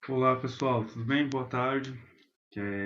Olá pessoal, tudo bem? Boa tarde.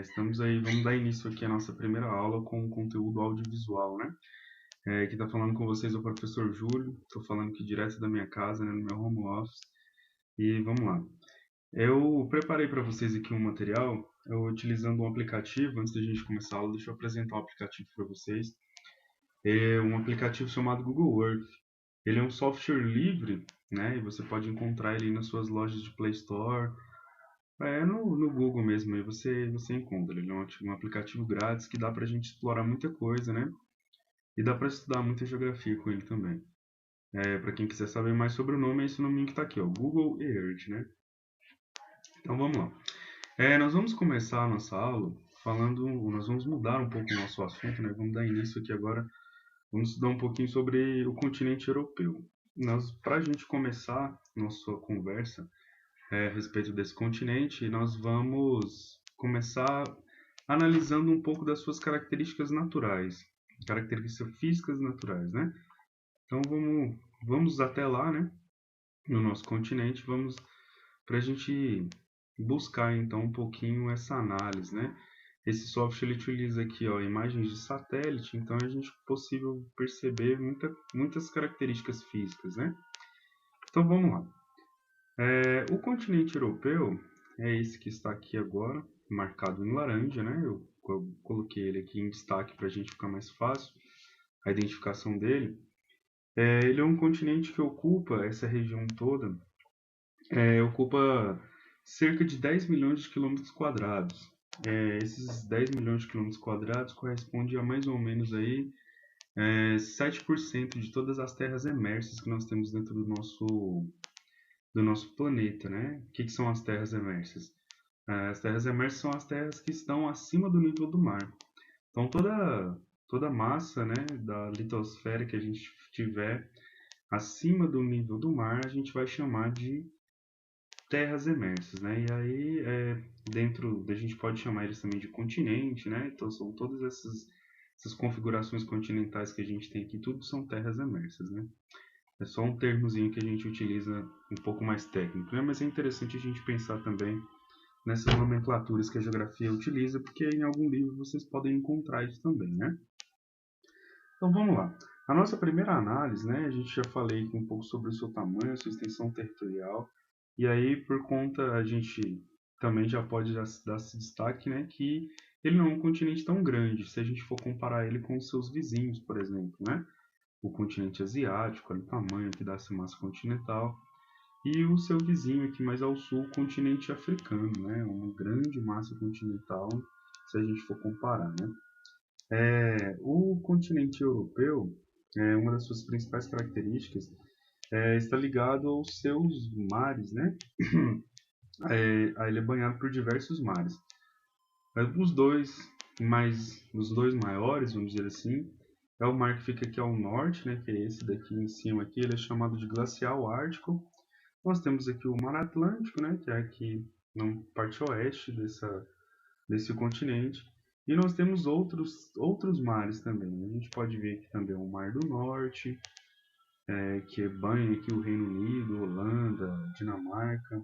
Estamos aí, vamos dar início aqui à nossa primeira aula com conteúdo audiovisual, né? Quem está falando com vocês é o professor Júlio, estou falando aqui direto da minha casa, né, no meu home office. E vamos lá. Eu preparei para vocês aqui um material, utilizando um aplicativo. Antes da gente começar a aula, deixa eu apresentar o aplicativo para vocês. É um aplicativo chamado Google Earth. Ele é um software livre, né? E você pode encontrar ele nas suas lojas de Play Store. No Google mesmo, aí você encontra. Ele é um aplicativo grátis que dá pra gente explorar muita coisa, né? E dá pra estudar muita geografia com ele também. Para quem quiser saber mais sobre o nome, é esse nome que tá aqui, ó, Google Earth, né? Então vamos lá. Nós vamos começar a nossa aula nós vamos mudar um pouco o nosso assunto, né? Vamos dar início aqui agora, vamos estudar um pouquinho sobre o continente europeu. Para a gente começar nossa conversa, a respeito desse continente, e nós vamos começar analisando um pouco das suas características naturais, características físicas naturais, né? Então vamos até lá, né? No nosso continente, vamos para a gente buscar então um pouquinho essa análise, né? Esse software ele utiliza aqui, ó, imagens de satélite, então a gente é possível perceber muitas características físicas, né? Então vamos lá. O continente europeu é esse que está aqui agora, marcado em laranja, né? Eu coloquei ele aqui em destaque para a gente ficar mais fácil a identificação dele. Ele é um continente que ocupa essa região toda, ocupa cerca de 10 milhões de quilômetros quadrados. Esses 10 milhões de quilômetros quadrados correspondem a mais ou menos aí 7% de todas as terras emersas que nós temos dentro do nosso planeta, né? O que são as terras emersas? As terras emersas são as terras que estão acima do nível do mar. Então toda a massa, né, da litosfera que a gente tiver acima do nível do mar, a gente vai chamar de terras emersas, né? E aí dentro a gente pode chamar eles também de continente, né? Então são todas essas configurações continentais que a gente tem aqui, tudo são terras emersas, né? É só um termozinho que a gente utiliza um pouco mais técnico, né? Mas é interessante a gente pensar também nessas nomenclaturas que a geografia utiliza, porque em algum livro vocês podem encontrar isso também, né? Então vamos lá. A nossa primeira análise, né, a gente já falei um pouco sobre o seu tamanho, a sua extensão territorial, e aí por conta a gente também já pode dar esse destaque, né, que ele não é um continente tão grande, se a gente for comparar ele com os seus vizinhos, por exemplo, né? O continente asiático, olha o tamanho aqui da massa continental, e o seu vizinho aqui mais ao sul, o continente africano, né? Uma grande massa continental, se a gente for comparar, né? O continente europeu, uma das suas principais características está ligado aos seus mares, né? Ele é banhado por diversos mares. Os dois maiores, vamos dizer assim, é o mar que fica aqui ao norte, né? Que é esse daqui em cima aqui, ele é chamado de glacial ártico. Nós temos aqui o Mar Atlântico, né, que é aqui na parte oeste desse continente. E nós temos outros mares também. A gente pode ver aqui também o Mar do Norte, que banha aqui o Reino Unido, Holanda, Dinamarca.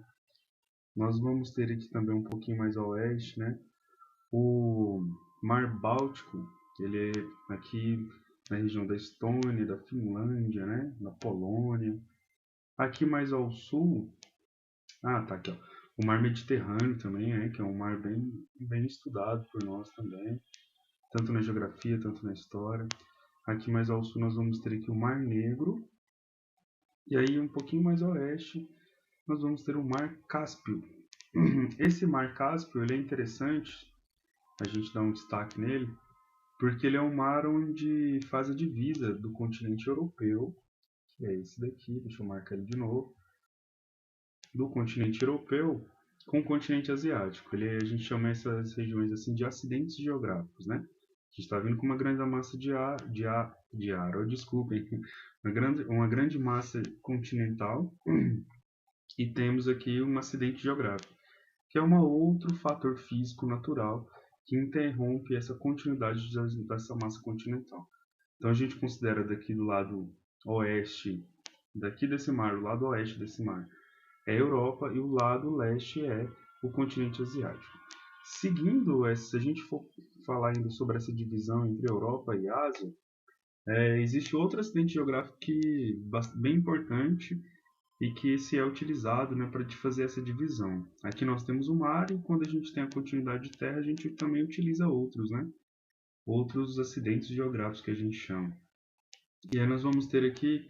Nós vamos ter aqui também um pouquinho mais a oeste, né, o Mar Báltico. Ele é aqui na região da Estônia, da Finlândia, né, da Polônia. Aqui mais ao sul, tá aqui, ó. O mar Mediterrâneo também, que é um mar bem estudado por nós também, tanto na geografia, tanto na história. Aqui mais ao sul nós vamos ter aqui o Mar Negro, e aí um pouquinho mais a oeste nós vamos ter o Mar Cáspio. Esse Mar Cáspio ele é interessante, a gente dá um destaque nele, porque ele é um mar onde faz a divisa do continente europeu, que é esse daqui, deixa eu marcar ele de novo, do continente europeu com o continente asiático. A gente chama essas regiões assim de acidentes geográficos, né? A gente está vindo com uma grande massa desculpem, uma grande massa continental e temos aqui um acidente geográfico, que é um outro fator físico natural que interrompe essa continuidade dessa massa continental. Então a gente considera daqui do lado oeste, daqui desse mar, do lado oeste desse mar, é a Europa e o lado leste é o continente asiático. Seguindo, se a gente for falar ainda sobre essa divisão entre Europa e Ásia, existe outro acidente geográfico bem importante e que se é utilizado, né, para fazer essa divisão. Aqui nós temos o mar e quando a gente tem a continuidade de terra, a gente também utiliza outros, né? Outros acidentes geográficos que a gente chama. E aí nós vamos ter aqui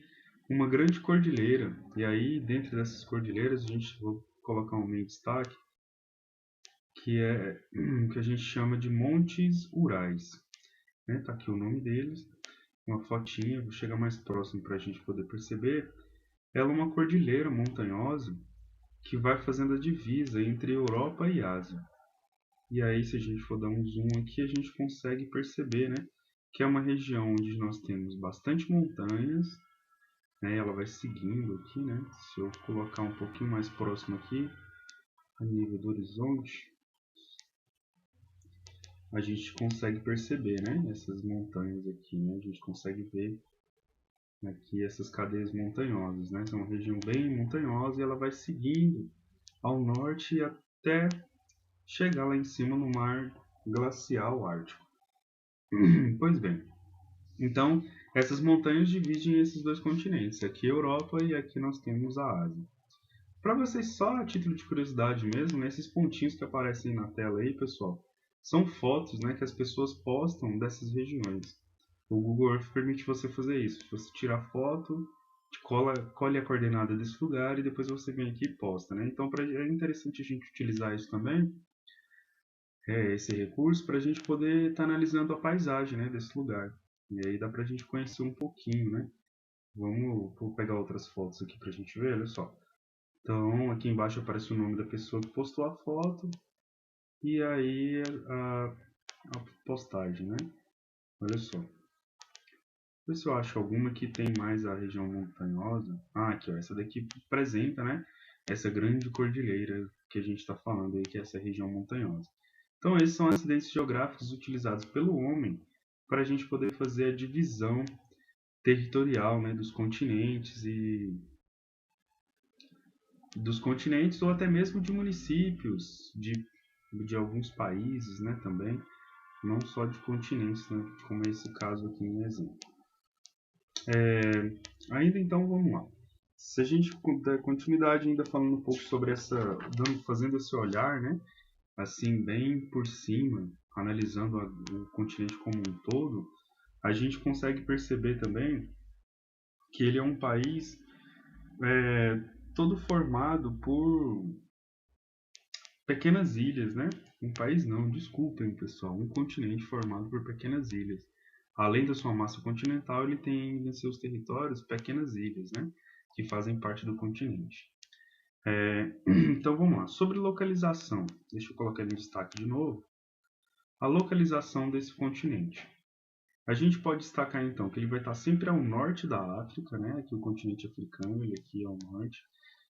uma grande cordilheira, e aí dentro dessas cordilheiras a gente vai colocar um meio destaque, que é que a gente chama de Montes Urais. Né? Tá aqui o nome deles, uma fotinha, vou chegar mais próximo para a gente poder perceber. Ela é uma cordilheira montanhosa que vai fazendo a divisa entre Europa e Ásia. E aí, se a gente for dar um zoom aqui, a gente consegue perceber, né, que é uma região onde nós temos bastante montanhas, né, ela vai seguindo aqui, né, se eu colocar um pouquinho mais próximo aqui, a nível do horizonte, a gente consegue perceber, né, essas montanhas aqui, né, a gente consegue ver aqui essas cadeias montanhosas, né, é uma região bem montanhosa e ela vai seguindo ao norte até chegar lá em cima no mar glacial ártico. Pois bem, então essas montanhas dividem esses dois continentes, aqui a Europa e aqui nós temos a Ásia. Para vocês, só a título de curiosidade mesmo, né, esses pontinhos que aparecem na tela aí, pessoal, são fotos, né, que as pessoas postam dessas regiões. O Google Earth permite você fazer isso. Você tira a foto, colhe a coordenada desse lugar e depois você vem aqui e posta. Né? Então é interessante a gente utilizar isso também, esse recurso, para a gente poder estar analisando a paisagem, né, desse lugar. E aí dá para a gente conhecer um pouquinho. Né? Vou pegar outras fotos aqui para a gente ver, olha só. Então, aqui embaixo aparece o nome da pessoa que postou a foto e aí a postagem, né? Olha só. Ver se eu acho alguma que tem mais a região montanhosa. Ah, aqui, ó, essa daqui apresenta, né? Essa grande cordilheira que a gente está falando aí, que é essa região montanhosa. Então, esses são acidentes geográficos utilizados pelo homem para a gente poder fazer a divisão territorial, né, dos continentes ou até mesmo de municípios de alguns países, né, também, não só de continentes, né, como é esse caso aqui em exemplo. Ainda então, vamos lá. Se a gente der continuidade ainda falando um pouco sobre fazendo esse olhar, né, assim, bem por cima, analisando o continente como um todo, a gente consegue perceber também que ele é um país todo formado por pequenas ilhas, né? Um país não, desculpem pessoal, um continente formado por pequenas ilhas. Além da sua massa continental, ele tem em seus territórios pequenas ilhas, né? Que fazem parte do continente. Então vamos lá, sobre localização, deixa eu colocar ele em destaque de novo. A localização desse continente. A gente pode destacar então que ele vai estar sempre ao norte da África, né? Aqui o continente africano, ele aqui é ao norte.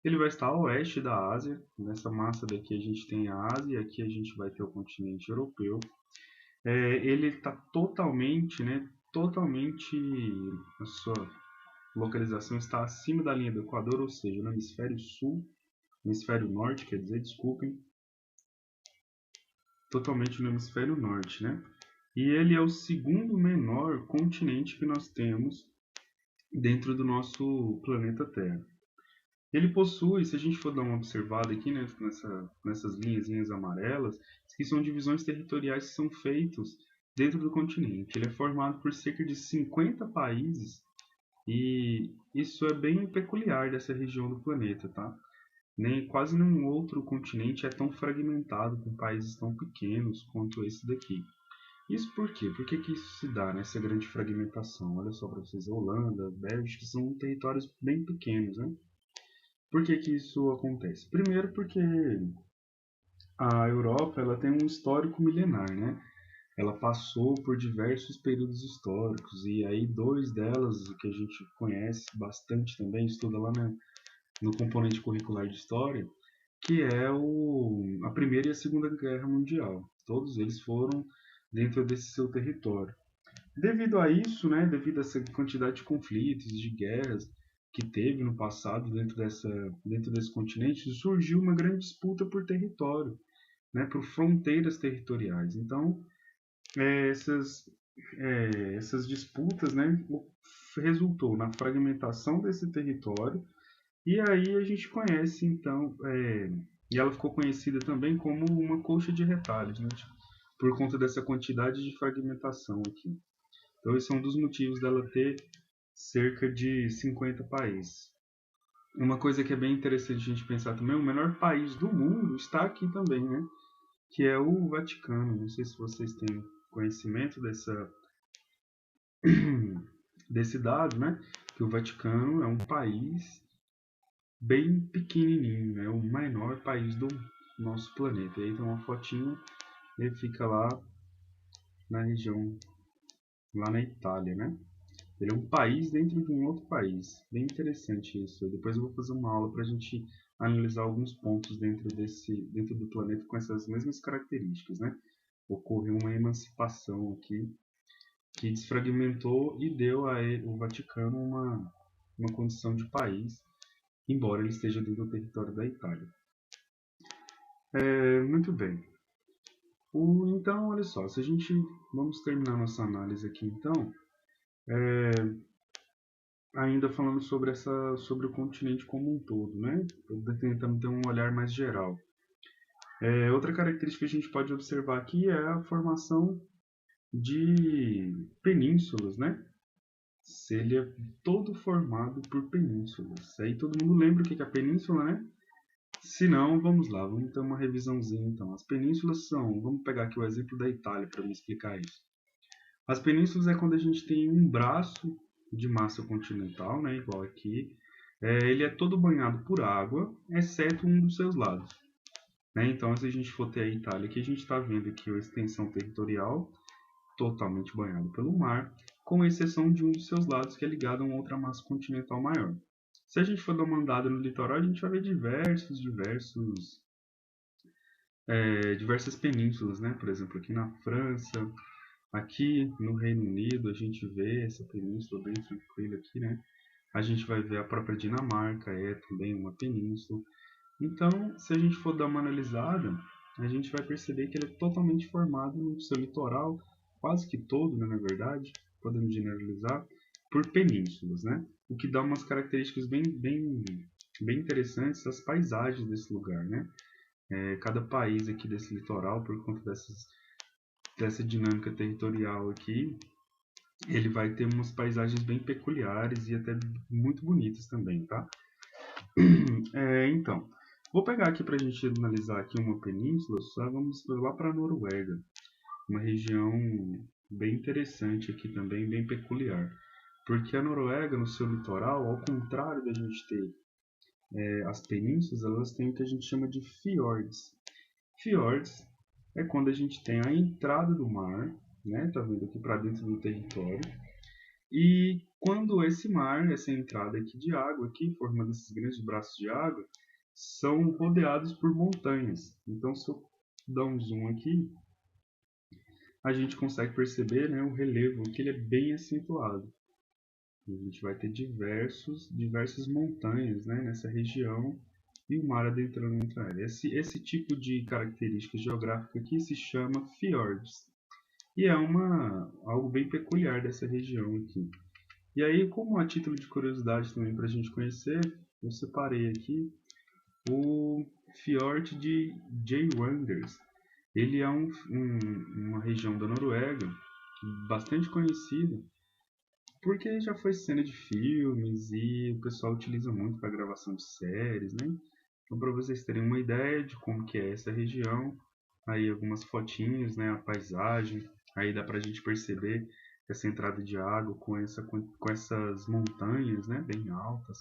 Ele vai estar a oeste da Ásia. Nessa massa daqui a gente tem a Ásia e aqui a gente vai ter o continente europeu. Ele está totalmente, né, totalmente, a sua localização está acima da linha do Equador, ou seja, no hemisfério sul, hemisfério norte, quer dizer, desculpem, totalmente no hemisfério norte, né? E ele é o segundo menor continente que nós temos dentro do nosso planeta Terra. Ele possui, se a gente for dar uma observada aqui, né, nessas linhas amarelas, que são divisões territoriais que são feitos dentro do continente. Ele é formado por cerca de 50 países e isso é bem peculiar dessa região do planeta, tá? Nem quase nenhum outro continente é tão fragmentado com países tão pequenos quanto esse daqui. Isso por quê? Por que isso se dá, nessa grande fragmentação? Olha só para vocês, a Holanda, a Bélgica, são territórios bem pequenos, né? Por que isso acontece? Primeiro porque a Europa ela tem um histórico milenar, né? Ela passou por diversos períodos históricos e aí dois delas que a gente conhece bastante também, estuda lá no componente curricular de história, que é a Primeira e a Segunda Guerra Mundial. Todos eles foram dentro desse seu território. Devido a isso, né, devido a essa quantidade de conflitos, de guerras, que teve no passado dentro desse continente, surgiu uma grande disputa por território, né, por fronteiras territoriais. Então, essas, essas disputas, né, resultou na fragmentação desse território, e aí a gente conhece, então, e ela ficou conhecida também como uma colcha de retalhos, né, por conta dessa quantidade de fragmentação aqui. Então, esse é um dos motivos dela ter cerca de 50 países. Uma coisa que é bem interessante a gente pensar também, o menor país do mundo está aqui também, né? Que é o Vaticano. Não sei se vocês têm conhecimento desse dado, né? Que o Vaticano é um país bem pequenininho, é o menor país do nosso planeta. E aí tem uma fotinho, ele fica lá na região, lá na Itália, né? Ele é um país dentro de um outro país. Bem interessante isso. Depois eu vou fazer uma aula para a gente analisar alguns pontos dentro do planeta com essas mesmas características, né? Ocorreu uma emancipação aqui que desfragmentou e deu ao Vaticano uma condição de país, embora ele esteja dentro do território da Itália. Muito bem. Então, olha só, se a gente vamos terminar nossa análise aqui, então, ainda falando sobre o continente como um todo, né? Tentando ter um olhar mais geral. Outra característica que a gente pode observar aqui é a formação de penínsulas, né? Se ele é todo formado por penínsulas. Aí todo mundo lembra o que é a península, né? Se não, vamos lá, vamos ter uma revisãozinha então. As penínsulas são, vamos pegar aqui o exemplo da Itália para me explicar isso. As penínsulas é quando a gente tem um braço de massa continental, né, igual aqui. Ele é todo banhado por água, exceto um dos seus lados. Né? Então, se a gente for ter a Itália, aqui a gente está vendo aqui a extensão territorial totalmente banhado pelo mar, com exceção de um dos seus lados que é ligado a uma outra massa continental maior. Se a gente for dar uma andada no litoral, a gente vai ver diversas penínsulas, né? Por exemplo, aqui na França, aqui no Reino Unido, a gente vê essa península bem tranquila aqui, né? A gente vai ver a própria Dinamarca, é também uma península. Então, se a gente for dar uma analisada, a gente vai perceber que ele é totalmente formado no seu litoral, quase que todo, né, na verdade, podemos generalizar, por penínsulas, né? O que dá umas características bem interessantes às paisagens desse lugar, né? Cada país aqui desse litoral, por conta dessa dinâmica territorial aqui, ele vai ter umas paisagens bem peculiares e até muito bonitas também, tá? Então, vou pegar aqui para a gente analisar aqui uma península, só vamos lá para a Noruega, uma região bem interessante aqui também, bem peculiar. Porque a Noruega, no seu litoral, ao contrário da gente ter as penínsulas, elas têm o que a gente chama de fiordes. Fiordes é quando a gente tem a entrada do mar, né? Tá vendo aqui para dentro do território. E quando esse mar, essa entrada aqui de água, aqui, formando esses grandes braços de água, são rodeados por montanhas. Então, se eu dar um zoom aqui, a gente consegue perceber, né, o relevo, que ele é bem acentuado. A gente vai ter diversas montanhas, né, nessa região e o mar adentrando entre elas. Esse tipo de característica geográfica aqui se chama fiordes. E é algo bem peculiar dessa região aqui. E aí, como a título de curiosidade também para a gente conhecer, eu separei aqui o Fjord de Geiranger. Ele é uma região da Noruega bastante conhecida porque já foi cena de filmes e o pessoal utiliza muito para gravação de séries, né? Então, para vocês terem uma ideia de como que é essa região, aí algumas fotinhos, né, a paisagem, aí dá para a gente perceber essa entrada de água com essas montanhas, né, bem altas.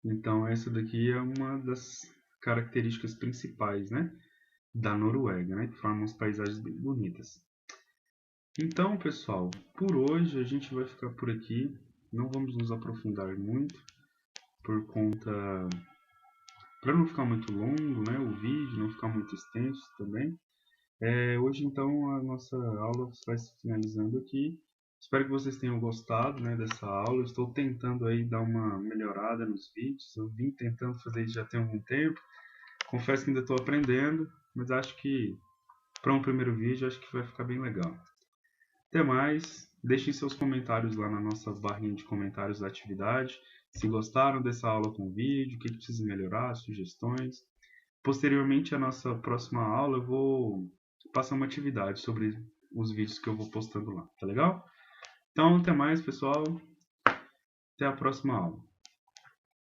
Então, essa daqui é uma das características principais, né, da Noruega, né, que formam as paisagens bem bonitas. Então, pessoal, por hoje a gente vai ficar por aqui. Não vamos nos aprofundar muito, por conta para não ficar muito longo, né, o vídeo, não ficar muito extenso também. Hoje, então, a nossa aula vai se finalizando aqui Espero que vocês tenham gostado, né, dessa aula. Estou tentando aí dar uma melhorada nos vídeos. Eu vim tentando fazer isso já tem algum tempo. Confesso que ainda estou aprendendo, mas acho que para um primeiro vídeo acho que vai ficar bem legal. Até mais. Deixem seus comentários lá na nossa barrinha de comentários da atividade. Se gostaram dessa aula com vídeo, o que precisa melhorar, sugestões. Posteriormente à nossa próxima aula, eu vou passar uma atividade sobre os vídeos que eu vou postando lá, tá legal? Então, até mais, pessoal. Até a próxima aula.